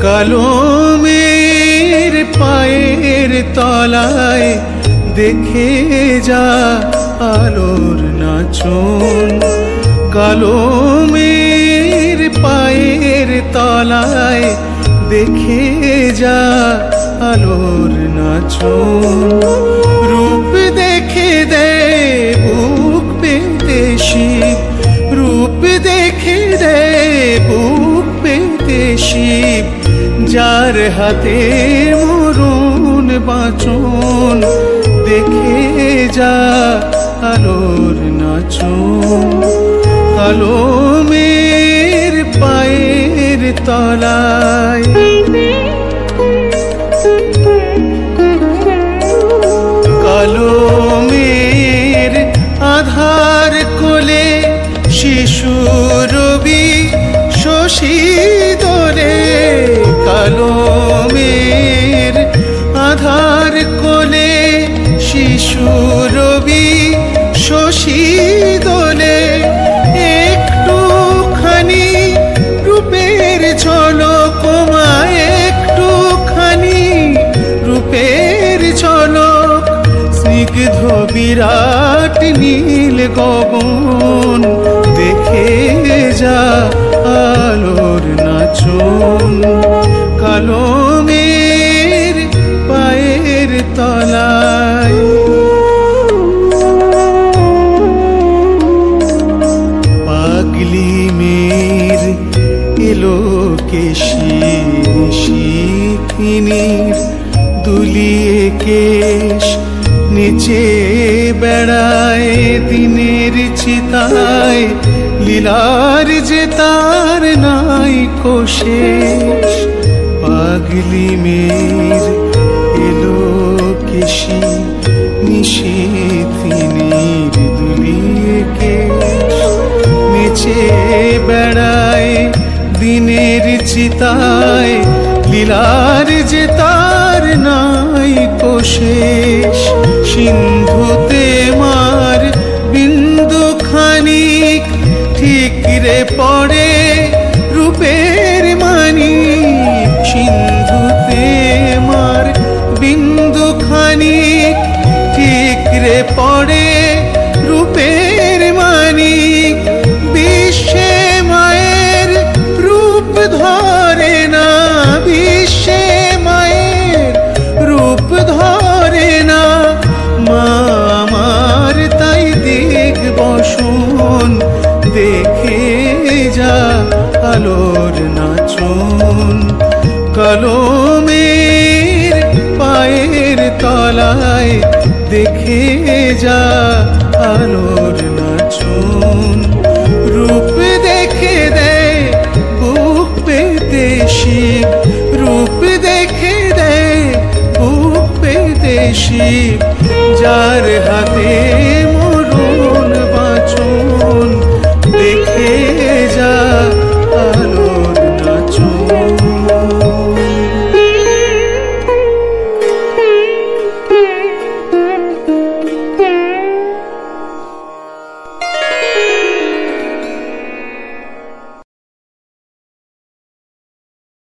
কলমের পায়ের তলায় দেখে যা আলোর নাচন। কলমের পায়ের তলায় দেখে যা আলোর নাচন। রূপ দেখে দে বুক পেতে শিব, রূপ দেখে দে বুক পেতে শিব, যার হাতে মরণ বাঁচন। দেখে যা আলোর নাচন। কলমের পায়ের তলায় কলমের আধার কোলে শিশু রবি শশী দোলে। কলমের আধার কোলে শিশু রবি শশী দোলে। একটুখানি রূপের ঝলক মায়, একটুখানি রূপের ঝলক। স্নিগ্ধ বিরাট নীল গগন, দেখে যা আলোর নাচন। কলমের পায়ের তলায় পাগলি মের এলো কেশি শিখিনীর দুলিয়ে কেশ নিচে বেড়ায় দিনের চিতায়। লীলার যে তার নাই কোশেষ। পাগলি মের এলো কেশি নিশিথিনীর দুলিয়ে কেশ নিচে বেড়ায় দিনের চিতায়। লীলার যে তার নাই কোশেষ। সিন্ধুতে মার বিন্দু খানিক ঠিকরে পড়ে রূপের মানিক। সিন্ধুতে মার বিন্দু খানিক ঠিকরে পড়ে রূপের মানিক। বিশ্বে মায়ের রূপ ধরে না, বিশ্বে মায়ের রূপ ধরে না। মা আমার তাই দিক বসন, দেখে যা আলোর নাচন। কলমের পায়ের তলায় দেখে যা আলোর নাচন। রূপ দেখে দে বুক পেতে শিব, রূপ দেখে দে বুক পেতে শিব, যার হাতে